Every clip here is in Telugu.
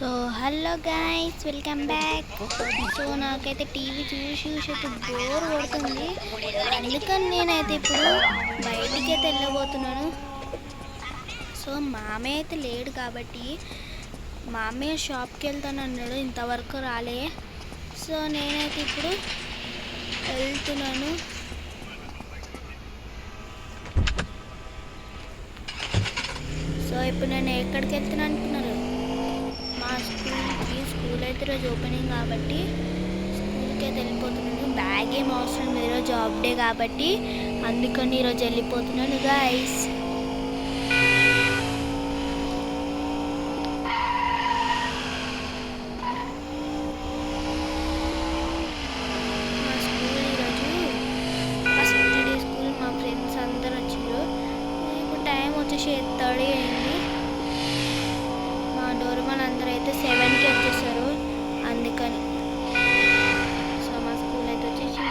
So hello guys, welcome back. So నాకైతే టీవీ చూసి చూసి అయితే బోర్ కొడుతుంది. అందుకని నేనైతే ఇప్పుడు బయటికి అయితే వెళ్ళబోతున్నాను. సో మామయ్య అయితే లేడు కాబట్టి మామయ్య షాప్కి వెళ్తాను అన్నాడు, ఇంతవరకు రాలే. సో నేనైతే ఇప్పుడు వెళ్తున్నాను. సో ఇప్పుడు నేను ఎక్కడికి వెళ్తున్నాను అనుకున్నారు? మా స్కూల్ అయితే ఈరోజు ఓపెనింగ్ కాబట్టి స్కూల్కి అయితే వెళ్ళిపోతున్నాను. బ్యాగ్ ఏం అవసరం లేదు, ఈరోజు జాబ్ డే కాబట్టి అందుకని ఈరోజు వెళ్ళిపోతున్నాను గైస్. మా స్కూల్ ఈరోజు ఫస్ట్ డే స్కూల్. మా ఫ్రెండ్స్ అందరు వచ్చారు. ఇప్పుడు టైం వచ్చేసి 8:30 అయింది. మా డోర్మన్ అందరూ అయితే 7కి వచ్చేసారు, అందుకని. సో మా స్కూల్ అయితే వచ్చేసి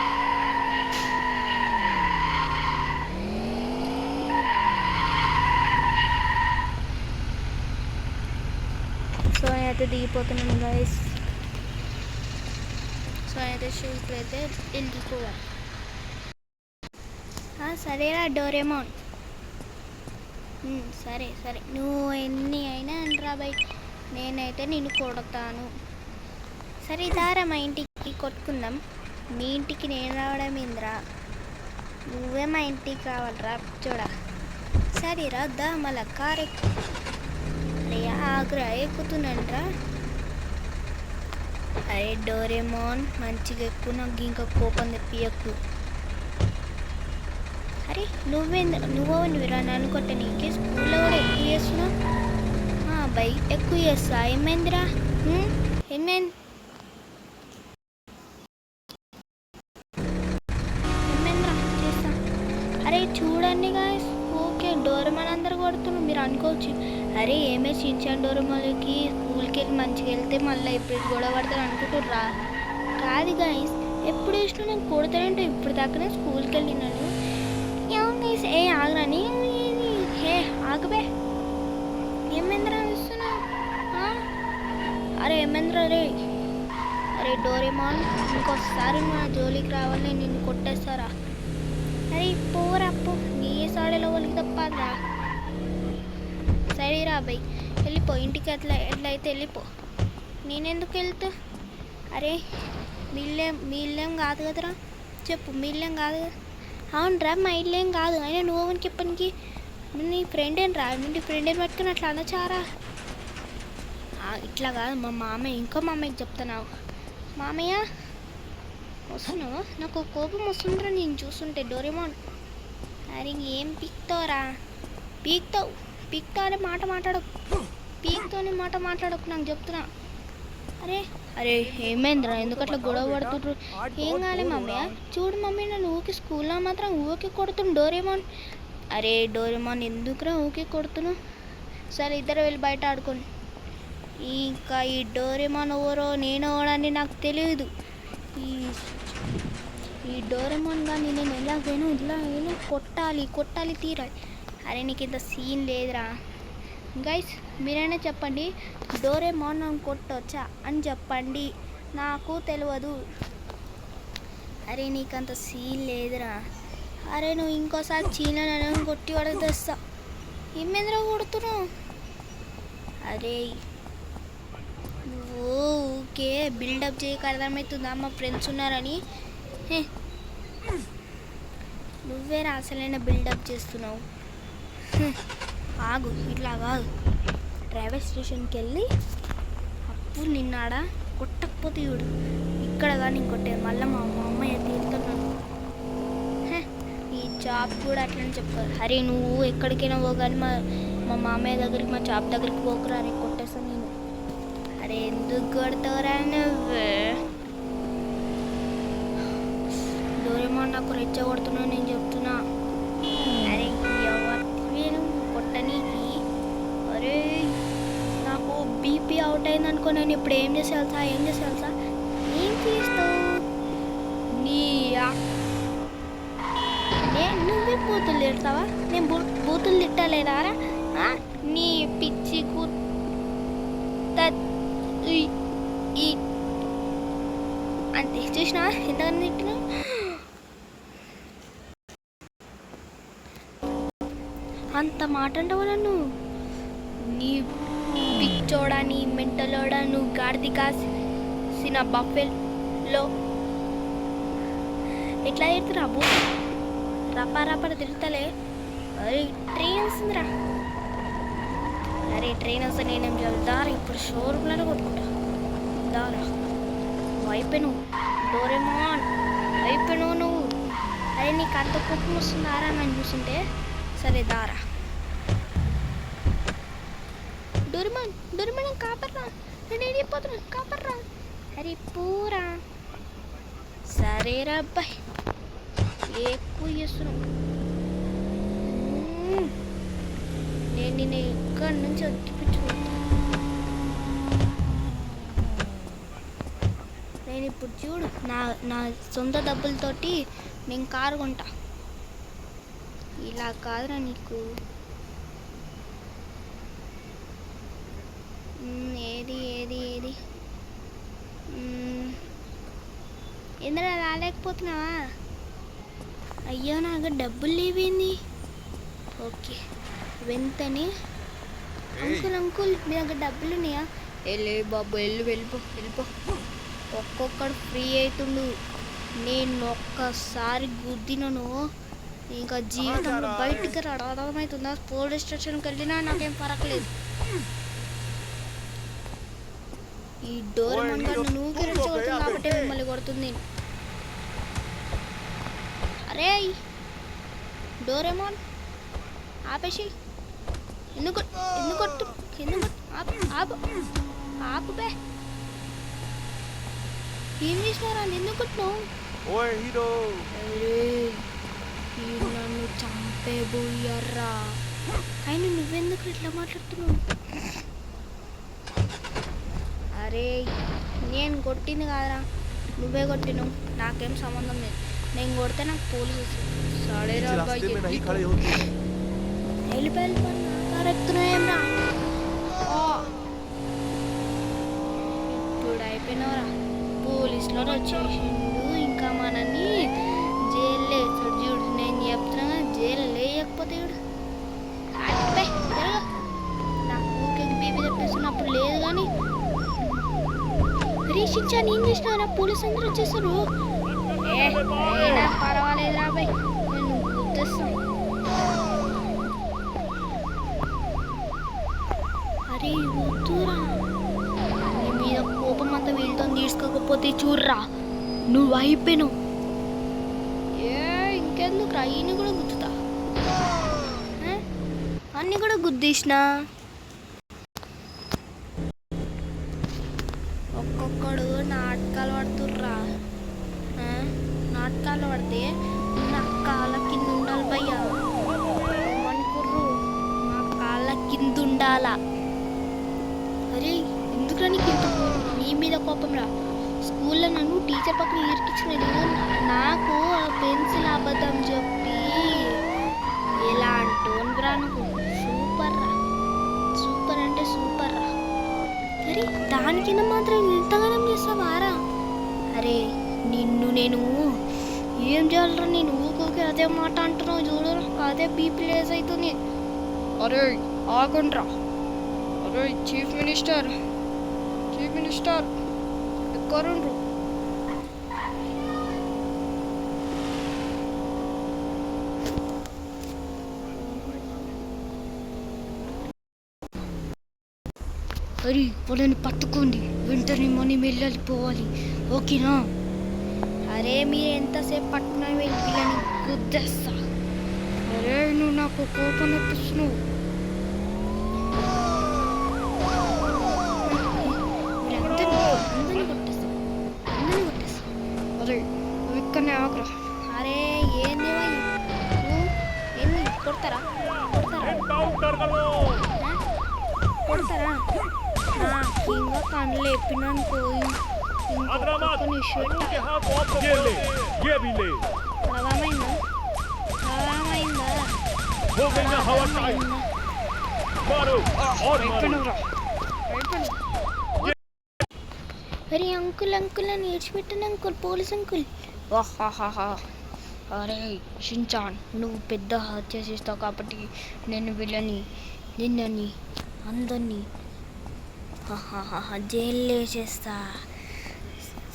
సో అయితే దిగిపోతున్నాను గైస్. సో అయితే షూస్లో అయితే వెళ్ళిపోవాలి. సరేరా డోరేమోన్, సరే సరే, నువ్వు ఎన్ని అయినా అనరా బై, నేనైతే నిన్ను కొడతాను. సరే దారా మా ఇంటికి కొట్టుకుందాం. మీ ఇంటికి నేను రావడం ఏంద్రా, నువ్వే మా ఇంటికి రావాలరా చూడ. సరేరా దా, మళ్ళా కారు ఎక్కు. అరే ఆగ్రా, ఎక్కుతున్నానరా. అరే డోరేమోన్ మంచిగా ఎక్కువ, నాకు ఇంకా కోపం తెప్పియకు. అరే నువ్వురా నన్ను కొట్ట, నీకే స్కూల్లో కూడా ఎక్కువ చేస్తున్నావు. బై ఎక్కువ చేస్తా, ఏమైందిరా? ఏమైంది ఏమైందిరా చేస్తా. అరే చూడండి గాయస్, ఓకే డోరేమోన్ అందరు కొడుతున్నావు. మీరు అనుకోవచ్చు అరే ఏమే చించాను డోరేమోన్కి స్కూల్కి వెళ్ళి మంచిగా వెళ్తే మళ్ళీ ఇప్పుడు గొడవ పడతారు అనుకుంటుర్రా. కాదు గాయస్, ఎప్పుడు ఇష్టం నేను కొడతానంటే ఇప్పుడు దాకానే స్కూల్కి వెళ్ళినాను. ఏ ఆగరాని, హే ఆగబే, ఏమేంద్రా ఇస్తున్నా? అరే ఏమేంద్రా రే. అరే డోరేమోన్, ఇంకోసారి మా జోలికి రావాలని నిన్ను కొట్టేస్తారా? అరే పోరా పో, నీ సాడలో వాళ్ళకి తప్పదురా. సరే రా బై, వెళ్ళిపో ఇంటికి. ఎట్లయితే వెళ్ళిపో. నేనెందుకు వెళ్తా? అరే మీ ఇల్లేం కాదు కదరా, చెప్పు మీ ఇల్లేం కాదు కదా. అవునరా మా ఇల్లు ఏం కాదు, అయినా నువ్వు చెప్పనికి నీ ఫ్రెండ్ ఏం రా, నీ ఫ్రెండ్ ఏం పట్టుకుని అట్లా అనచారా? ఇట్లా కాదు, మా మామయ్య ఇంకో మామయ్యకి చెప్తున్నావు. మామయ్య వస్తున్నావు, నాకు కోపం వస్తుందిరా నేను చూస్తుంటే డోరేమోన్. అరే ఏం పీక్తావురా? పీక్తావు అనే మాట మాట్లాడకు, నాకు చెప్తున్నా. అరే అరే ఏమైందిరా, ఎందుకు అట్లా గొడవ పడుతుండ్రు? ఏం కాలే మమ్మయ్య, చూడు మమ్మీ నన్ను ఊకే స్కూల్లో మాత్రం ఊకే కొడుతున్నా డోరేమోన్. అరే డోరేమోన్ ఎందుకురా ఊకే కొడుతున్నావు? సరే ఇద్దరు వెళ్ళి బయట ఆడుకోండి. ఇంకా ఈ డోరేమోన్ ఎవరో నేను ఎవడని నాకు తెలియదు. ఈ డోరేమోన్ కానీ నేను ఎలాగైనా కొట్టాలి తీరాలి. అరే నీకు ఇంత సీన్ లేదురా. గైస్ మీరైనా చెప్పండి, డోరేమోన్ నన్ను కొట్టొచ్చా అని చెప్పండి, నాకు తెలియదు. అరే నీకంత సీన్ లేదురా. అరే నువ్వు ఇంకోసారి చీనను కొట్టి వడకు తెస్తా. ఏమేంద్రా కొడుతున్నావు? అరే నువ్వు ఊకే బిల్డప్ చేయక, అర్థమవుతుందా మా ఫ్రెండ్స్ ఉన్నారని? నువ్వేరా అసలైన బిల్డప్ చేస్తున్నావు. ఆగు, ఇట్లా కాదు, రైల్వే స్టేషన్కి వెళ్ళి అప్పుడు నిన్నాడ కొట్టకపోతే చూడు, ఇక్కడ కానీ కొట్టేది మళ్ళీ మా అమ్మయ్య తీరుతున్నాను. ఈ జాబ్ కూడా అట్లనే చెప్పారు. అరే నువ్వు ఎక్కడికైనా పోగాని మా మామయ్య దగ్గరికి, మా జాబ్ దగ్గరికి పోకురా, అరే కొట్టేస్తాను నేను. అరే ఎందుకు కొడతావురా నువ్వు? డోరేమోన్ నాకు రెచ్చగొడుతున్నావు నేను చెప్తున్నా. అరే కొట్టనీకి. అరే నాకు బీపీ అవుట్ అయింది అనుకో, నేను ఇప్పుడు ఏం చేసేసా ఏం చేస్తావు? నువ్వే బూతులు తిడతావా? నేను బూతులు తిట్టలేదారా? నీ పిచ్చి ఈ- ఈ అంతే చూసినా ఎంతగానో తిట్టినా. అంత మాట అంటావు నన్ను? నీ పిచ్చోడా, నీ మెంటలోడా, నువ్వు గాడిది కాసిన బఫెల్లో ఎట్లా తిడుతురా అబ్బు? రపా రపా తిరుగుతలే. అరే ట్రైన్ వస్తుందిరా. అరే ట్రైన్ వస్తే నేనేం చేయాలి? దారా ఇప్పుడు షోరూమ్లోనే కొట్టుకుంటా. దారా అయిపోయాను డోరేమాన్, అయిపోయాను నువ్వు. అరే నీకు అంత కోపం వస్తుందారా నన్ను చూస్తుంటే? సరే దారా. డోరేమాన్ డోరేమాన్ కాపర్రా, నేను ఏడిపోతున్నా, కాపర్రా. అరే పూరా. సరేరా అబ్బాయి, ఎక్కువ చేస్తున్నావు. నేను నిన్ను ఎక్కడి నుంచి వచ్చిపించుకుంటా. నేను ఇప్పుడు చూడు, నా సొంత డబ్బులతోటి నేను కారు కొంటా. ఇలా కాదురా నీకు. ఏది ఏది ఏది ఎందులో రాలేకపోతున్నావా? అయ్యో నా దగ్గర డబ్బులు లేవేంది. ఓకే వెంటనే అంకుల్ అంకుల్ మీ దగ్గర డబ్బులు ఉన్నాయా? వెళ్ళి బాబు వెళ్ళిపో. ఒక్కొక్కడు ఫ్రీ అవుతుండు. నేను ఒక్కసారి గుద్దినను ఇంకా జీవితంలో బయటికి అర్థమవుతుందా? పోలీస్ స్టేషన్కి వెళ్ళినా నాకేం పరకలేదు. ఈ డోరేమాన్ గారు నువ్వు రెచ్చగొడుతుంది కాబట్టి మిమ్మల్ని కొడుతుంది. అరే డోరేమాన్ ఆపేసి ఎందుకు ఆపు బే. ఏం చేసినారా? ఎందుకు కొట్టినావు? నన్ను చంపేబోయారా. అయినా నువ్వెందుకు ఇట్లా మాట్లాడుతున్నావు? అరే నేను కొట్టింది కాదురా, నువ్వే కొట్టినావు. నాకేం సంబంధం లేదు. నేను కొడితే నాకు పోలీసు వెళ్ళిపోతున్నాయేమ్రా. ఇప్పుడు అయిపోయినవరా. పోలీసులో వచ్చేసిండు, ఇంకా మనని జైలు వేస్తాడు చూడు. నేను చెప్తున్నా జైలు వేయకపోతే చూడు. నాకు ఊరికి బీపీ తెప్పిస్తున్నప్పుడు లేదు కానీ శిక్ష నేను చేసిన పోలీసు అందరూ వచ్చేసారు. పర్వాలేదు రాబాయ్, నేను గుర్తిస్తాను. అరే వద్దురా, నీ మీద కోపం అంతా వీళ్ళతో తీసుకోకపోతే చూర్రా నువ్వు అయిపోయినావు. ఇంకెందుకు రా, ఈయన కూడా గుద్దుతా. అన్నీ కూడా గుద్దేసిన. ఒక్కొక్కడు నాటకాలు పడుతుర్రా. నాటకాలు పడితే నా కాళ్ళ కింద ఉండాలి భయ్యా. అనుకుర్రు నా కాళ్ళ కింద ఉండాలా? అరే ఎందుకురా నీకు ఇంత నీ మీద కోపం రా? స్కూల్లో నన్ను టీచర్ పక్కన ఇరికించినది నాకు పెన్సిల్ అబద్ధం చెప్పి ఎలా అంటోన్రా నువ్వు. సూపర్ రా, సూపర్ అంటే సూపర్ రా. అరే దాని కింద మాత్రం ఇంతగానం చేస్తావారా? అరే నిన్ను నేను ఏం చేయాలరా? నేను ఊరికి అదే మాట అంటున్నావు చూడు, అదే బీపీ లేస్ అవుతుంది. అరే ఆగండ్రా. అరే చీఫ్ మినిస్టర్ ఎక్కరుండ్రు? అరే వాళ్ళని పట్టుకోండి, వెంటనే మనం వెళ్ళిపోవాలి, ఓకేనా? అరే మీరు ఎంతసేపు పట్టుకున్నా వీళ్ళని గుద్దేస్తా. అరే నువ్వు నాకు కోపం తెప్పిస్తున్నావు. అందరినీ కొట్టేస్తా. అరే నువ్వు ఇక్కడనే ఆకురా. అరే ఏంది ఏంది కొడతారా? ఇంకా కళ్ళు ఎప్పినాను పోయి అరే అంకుల్ అంకుల్ అని ఏడ్చిపెట్టాను అంకుల్, పోలీస్ అంకుల్. వాహాహాహా. అరే షించాన్, నువ్వు పెద్ద హత్య చేస్తావు కాబట్టి నేను వీళ్ళని నిన్నని అందరినీ జైల్లో వేసేస్తా.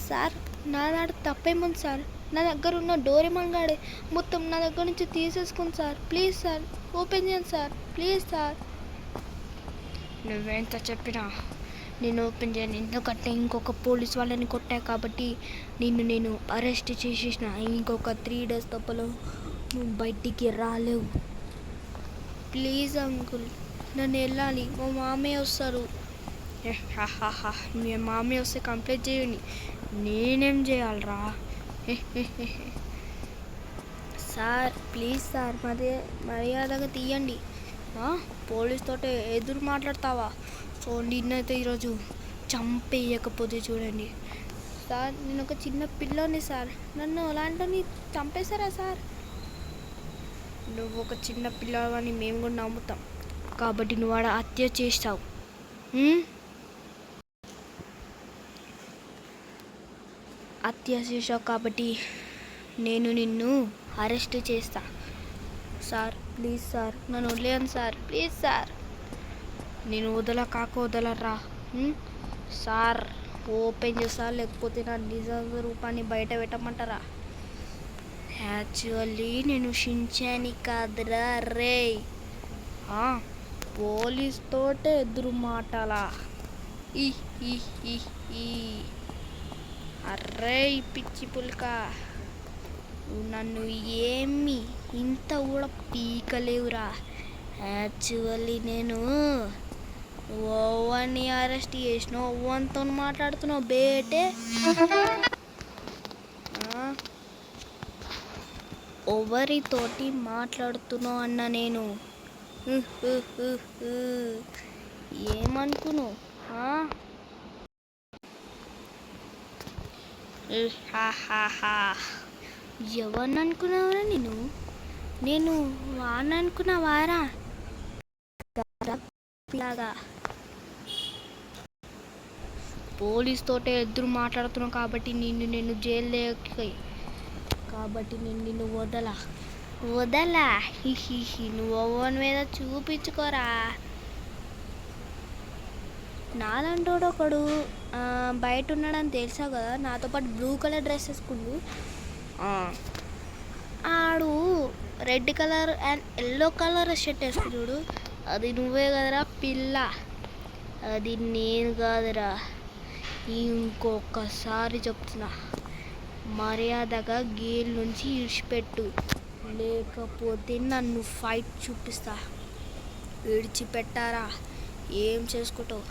సార్ నా నాడు తప్పేముంది సార్? నా దగ్గర ఉన్న డోరేమాన్ గాడే మొత్తం నా దగ్గర నుంచి తీసేసుకుంది సార్. ప్లీజ్ సార్ ఓపెన్ చేయండి సార్, ప్లీజ్ సార్. నువ్వెంత చెప్పినా నేను ఓపెన్ చేయను, ఎందుకంటే ఇంకొక పోలీస్ వాళ్ళని కొట్టా కాబట్టి నేను అరెస్ట్ చేసేసిన. ఇంకొక 3 days తప్పలో నువ్వు బయటికి రాలేవు. ప్లీజ్ అంకుల్, నన్ను వెళ్ళాలి, మా మామయ్య వస్తారు. మీ మామయ్య వస్తే కంప్లైంట్ చేయండి, నేనేం చేయాలరా? సార్ ప్లీజ్ సార్, మర్యాదగా తీయండి. పోలీస్ తోటే ఎదురు మాట్లాడతావా? సో నిన్నైతే ఈరోజు చంపేయకపోతే చూడండి సార్. నేను ఒక చిన్న పిల్లోని సార్, నన్ను అలాంటిని చంపేశారా సార్? నువ్వు ఒక చిన్న పిల్లవాడిని మేము కూడా నమ్ముతాం, కాబట్టి నువ్వు ఆడ హత్య చేస్తావు. హత్య చేసావు కాబట్టి నేను నిన్ను అరెస్ట్ చేస్తా. సార్ ప్లీజ్ సార్, నన్ను వదిలేయండి సార్, ప్లీజ్ సార్. నేను వదలరా సార్? ఓపెన్ చేస్తా, లేకపోతే నా నిజ రూపాన్ని బయట పెట్టమంటారా? యాక్చువల్లీ నేను షించాని కాదురా రే. పోలీస్ తోటే ఎదురు మాటలా? అర్రే పిచ్చి పుల్క, నన్ను ఏమి ఇంత కూడా పీకలేవురా. యాక్చువల్లీ నేను ఓవన్ని అరెస్ట్ చేసిన, ఓవన్తో మాట్లాడుతున్నావు బేటే. ఎవరితోటి మాట్లాడుతున్నావు అన్న నేను? ఏమనుకున్నావు? ఎవరిని అనుకున్నావురా నేను వాడిని అనుకున్నావారా? పోలీస్ తోటే ఎదురు మాట్లాడుతున్నావు కాబట్టి నేను జైల్లోకి, కాబట్టి నిన్ను వదలా. నువ్వు ఓవన్ మీద చూపించుకోరా. నాలంటోడు ఒకడు బయట ఉన్నాడని తెలుసావు కదా, నాతో పాటు బ్లూ కలర్ డ్రెస్ వేసుకుండు. ఆడు red colour and yellow colour shirt వేసుకున్నాడు. అది నువ్వే కదరా పిల్ల, అది నేను కాదురా. ఇంకొకసారి చెప్తున్నా, మర్యాదగా గేల్ నుంచి ఇడిచిపెట్టు, లేకపోతే నన్ను ఫైట్ చూపిస్తా. విడిచిపెట్టారా ఏం చేసుకుంటావు?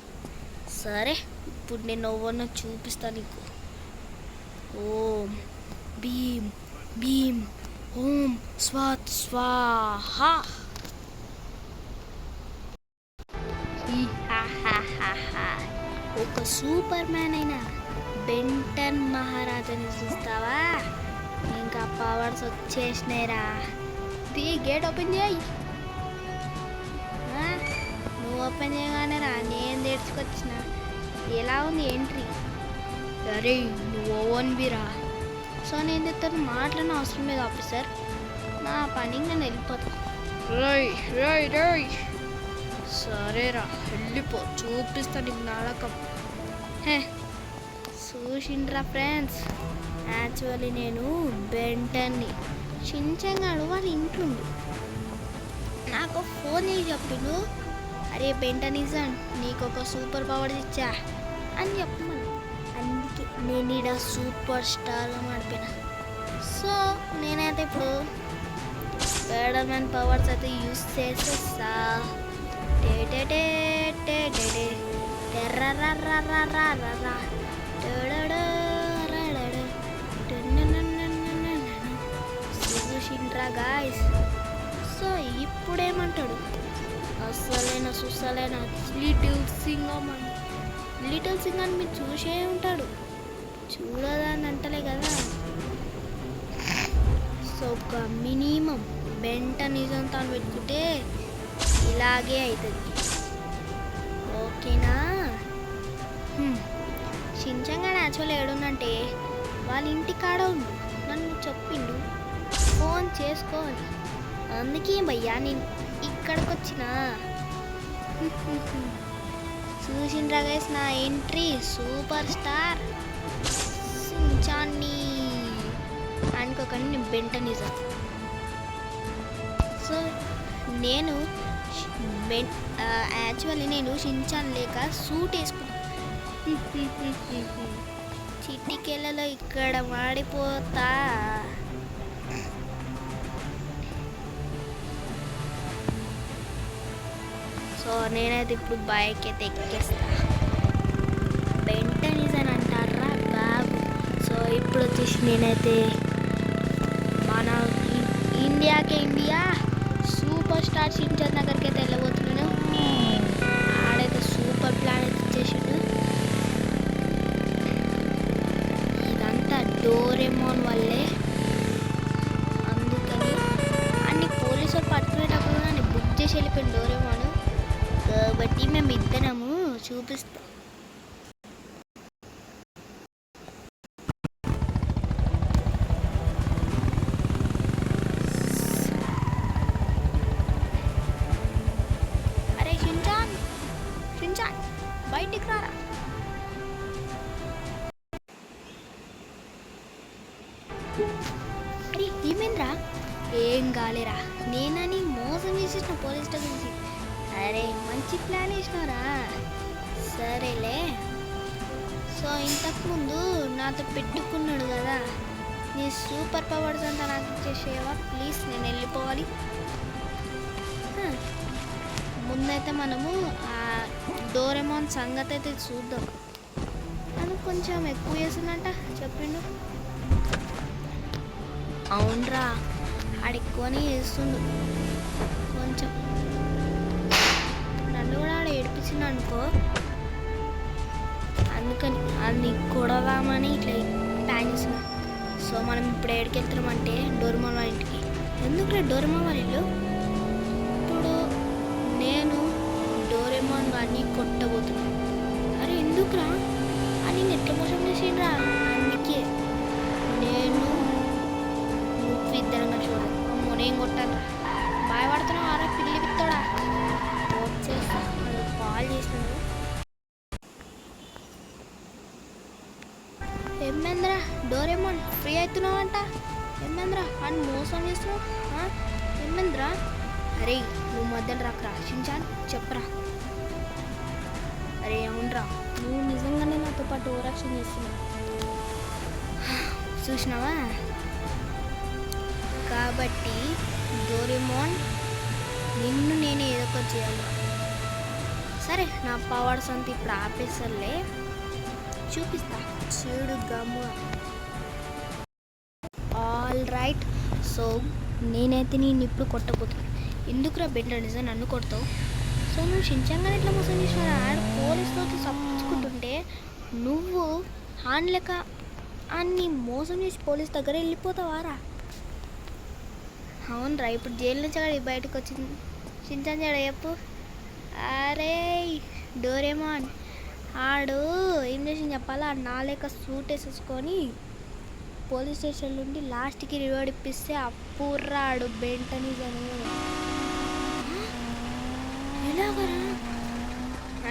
సరే ఇప్పుడు నేను ఎవరినో చూపిస్తా నీకు. ఓం భీం భీం ఓం స్వాత్ స్వాహా. ఒక సూపర్ మ్యాన్ అయినా బెంటన్ మహారాజాని చూస్తావా? ఇంకా పవర్స్ వచ్చేసినాయిరా. గేట్ ఓపెన్ చేయి. నువ్వు ఓపెన్ చేయగానే రా, నేను తెచ్చుకొచ్చిన. ఎలా ఉంది ఎంట్రీ? అరే నువ్వు ఓవన్బిరా. సో నేను చెప్తాను, మాట్లాడిన అవసరం లేదు ఆఫీసర్, నా పనికి నేను వెళ్ళిపోతాను. రై సరేరా వెళ్ళిపో, చూపిస్తా నీకు నాటకం. చూసిండ్రా ఫ్రెండ్స్, యాక్చువల్లీ నేను బెంటన్ని. షించాంగాడు వాళ్ళ ఇంట్లో నాకు ఫోన్ చేసి చెప్పిండు, అరే బెంటనిజన్ నీకు ఒక సూపర్ పవర్ ఇచ్చా అని చెప్పమని. అందుకే నేను ఈడ సూపర్ స్టార్గా మాడిపోయినా. సో నేనైతే ఇప్పుడు స్పైడర్ మ్యాన్ పవర్స్ అయితే యూస్ చేసేస్తా. చూసిండ్రా గాయ్స్. సో ఇప్పుడేమంటాడు, అస్సలైన సుస్సలైన లిటిల్ సింగం అని మీరు చూసే ఉంటాడు, చూడదని అంటలే కదా. సో ఒక మినిమం బెంటనిజం తాను పెట్టుకుంటే ఇలాగే అవుతుంది. ఓకేనా? షించాంగాడు యాక్చువల్ ఏడుందంటే వాళ్ళ ఇంటి కాడ ఉండు, నన్ను చెప్పిండు ఫోన్ చేసుకోని, అందుకే భయ్యా నేను ఇక్కడికి వచ్చిన. చూసిండ్రా గైస్ నా ఎంట్రీ, సూపర్ స్టార్ సించాన్ని అనుకోకండి, నేను బెంటనిజం. సో నేను యాక్చువల్లీ నేను షించాన్ లేక సూట్ వేసుకున్నాను. చిట్టికెళ్ళలో ఇక్కడ మాడిపోతా. సో నేనైతే ఇప్పుడు బైక్ అయితే ఎక్కేస్తా. బెంటనిజన్ అంటారా బాబు. సో ఇప్పుడు వచ్చేసి నేనైతే మన ఇండియా సూపర్ స్టార్ షించాన్ దగ్గరికి అయితే వెళ్ళబోతున్నాను. ఆడైతే సూపర్ ప్లాన్ అయితే ఇచ్చేసాడు. ఇదంతా డోరేమోన్ వల్లే, అందుకని అన్ని పోలీసులు పట్టుకునేటప్పుడు నన్ను బుక్ చేసి వెళ్ళిపోయింది డోరేమోన్. కాబట్టి మేము ఇద్దరము చూపిస్తాం. అరే షించాన్, షించాన్ బయటికి రారా. అరే ఏమైందిరా? ఏం కాలేరా, నేనని మోసం చేసేసిన పోలీస్ స్టేషన్. అరే మంచి ప్లాన్ వేసినారా, సరేలే. సో ఇంతకుముందు నాతో పెట్టుకున్నాడు కదా, నీ సూపర్ పవర్స్ అంతా నాకు ఇచ్చేసేవా ప్లీజ్, నేను వెళ్ళిపోవాలి. ముందైతే మనము ఆ డోరేమోన్ సంగతి అయితే చూద్దాం. అది కొంచెం ఎక్కువ చేసిందంట చెప్పిండు. అవునరా, ఆడెక్కువనే చేస్తుండు. కొంచెం నన్ను కూడా ఆడ ఏడిపించింది అనుకో, అందుకని అది కొడదామని ఇట్లా ప్లాన్ చేసిన. సో మనం ఇప్పుడు ఎక్కడికి వెళ్తున్నామంటే డోరేమోన్ వాళ్ళ ఇంటికి. ఎందుకు డోరేమోన్ వాళ్ళ ఇల్లు? ఇప్పుడు నేను డోరేమోన్ వాడిని కొట్టబోతున్నాను. అరే ఎందుకురా, అని నేను ఎట్లా మోసం చేసిండ్రా? అందుకే నేను నువ్వు ఇద్దరం కలిసి చూడాలి. అమ్మో నేను కొట్టాను, భయపడుతున్నావు అరా పిల్లి పిత్తోడా. వచ్చేస్తా, కాల్ చేసినాడు. ఏమేంద్రా డోరేమోన్ ఫ్రీ అవుతున్నావు అంట, ఏమేంద్రా అని మోసం చేస్తున్నావు ఏమేంద్రా? అరే నువ్వు మధ్యలో రాకరా షించాన్, చెప్పరా. అరే అవునరా, నువ్వు నిజంగానే నాతో పాటు ఓవరాక్షన్ చేస్తున్నావు చూసినావా. కాబట్టి డోరేమోన్ నిన్ను నేను ఏదో ఒకటి చేయాలి. సరే నా పవర్స్ అంతా ఇప్పుడు ఆపేసర్లే, చూపిస్తా చూడు గమ్ము. ఆల్ రైట్, సో నేనైతే నేను ఇప్పుడు కొట్టబోతున్నాను. ఎందుకురా బెంటనిజన్ నన్ను కొడతావు? సో నువ్వు షించాన్గా ఎట్లా మోసం చేసినా, ఆడ పోలీసులతో సప్పించుకుంటుంటే నువ్వు హాన్ లెక్క అన్ని మోసం చేసి పోలీస్ దగ్గర వెళ్ళిపోతావారా? అవునరా, ఇప్పుడు జైలు నుంచి బయటకు వచ్చింది షించాన్ చేయడా చెప్పు. అరే డోరేమోన్ ఆడు ఏం చేసింది చెప్పాలా, నా లెక్క సూట్ వేసేసుకొని పోలీస్ స్టేషన్ నుండి లాస్ట్కి రివార్డ్ ఇప్పిస్తే అప్పుర్రాడు బెంటనిజను. ఎలాగరా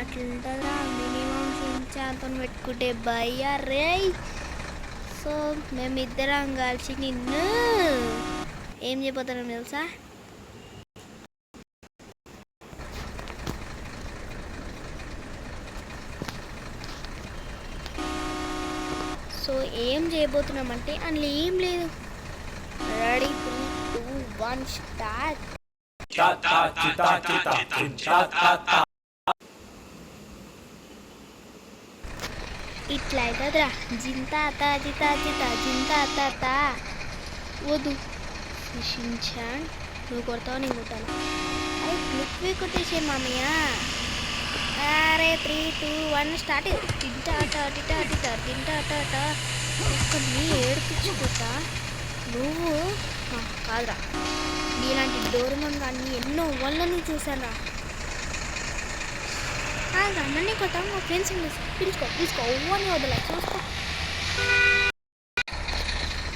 అట్లుంటుందా? మినిమం షించాన్తో పెట్టుకుంటే భయ్యా రే. సో మేమిద్దరం కలిసి నిన్ను ఏం చేయబోతున్నాం తెలుసా? సో ఏం చేయబోతున్నామంటే అందులో ఏం లేదు. Ready 3, 2, 1 start. ఇట్లా అవుతుందిరా, జింతాత జితా జితా జింతాత. వద్దు షించాన్, నువ్వు కొడతావు నేను కొట్టాను. అరే క్లిక్ కొట్టేసే మామయ్య. అరే 3, 2, 1 స్టార్ట్. తింటాట టిటా టిటా తింటాట. ఒక్కడిని ఏడిపించుకుంటా నువ్వు కాదురా. నీలాంటి డోరేమోన్ కానీ ఎన్నో వాళ్ళని చూసాను రా. నన్నే కొట్టావు, మా ఫ్రెండ్స్ పిలుచుకో ఓవని వదలా చూసుకో.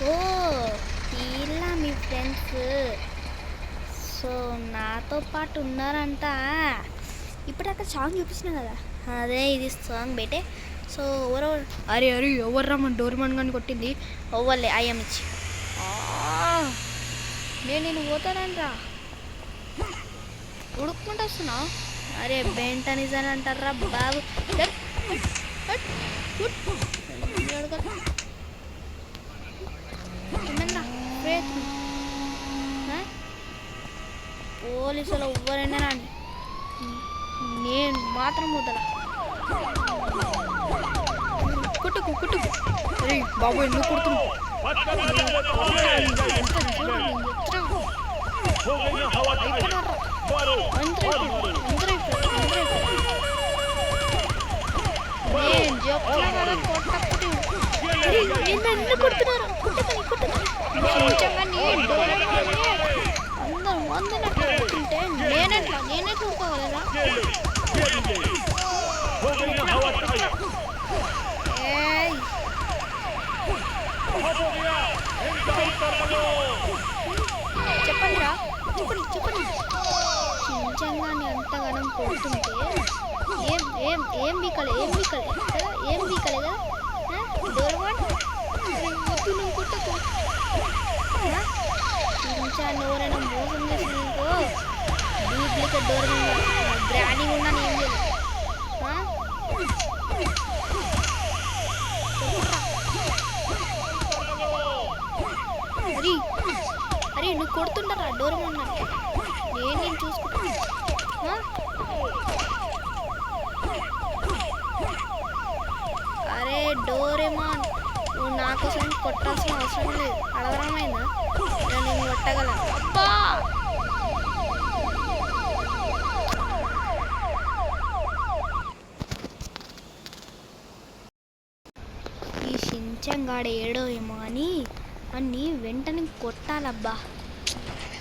ఓ ఇలా మీ ఫ్రెండ్స్ సో నాతో పాటు ఉన్నారంట. ఇప్పుడు అక్కడ సాంగ్ చూపించిన కదా, అదే ఇది సాంగ్ బేటే. సో ఎవరో అరే అరే ఎవర్రా మన డోర్మన్ కానీ కొట్టింది ఓవర్లే ఐఎమ్ ఇచ్చి నేను పోతానరా ఉడుక్కుంటూ వస్తున్నా. అరే బెంటనిజన్ అంటారా బాబు. పోలీసులు ఎవ్వరైనా రాని నేను మాత్రం వదల. కుట్టుకు కుట్టుకు. అరే బాబు ఎందుకు కుడుతున్నావు? ఎందుకు కొడుతున్నారు? అందరూ వందనట్టుంటే నేనెట్లా ఊరుకోగలరా? చెప్పండి రా, చెప్పండి. చించంగాని అంతగానం కొడుతుంటే ఏం ఏం ఏం బీకలే కదా డోర్మాన్ వద్దు నువ్వు కొట్టకు. చించాన్ని ఎవరైనా మోసం చేసినాకో డూప్లికేట్ డోర్మాన్ బ్రాండింగ్ ఉన్నాను ఏం లేదు. అరే నువ్వు కొడుతుండరా డోర్మాన్? నేను చూసుకుంటా. అరే డోరేమాన్ నువ్వు నా కోసం కొట్టాల్సిన అవసరం లేదు. అడగరమైందా నేను కొట్టగలను. అబ్బా ఈ షించంగాడు ఏడో ఏమో అని అన్ని వెంటనే కొట్టాలబ్బా.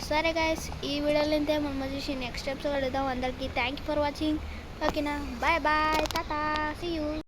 సరే గైస్, ఈ వీడియోలో ఇంతే. మనం చూసి నెక్స్ట్ ఎపిసోడ్ వెళ్దాం. అందరికీ థ్యాంక్ యూ ఫర్ వాచింగ్. ఓకేనా, bye bye, tata, see you.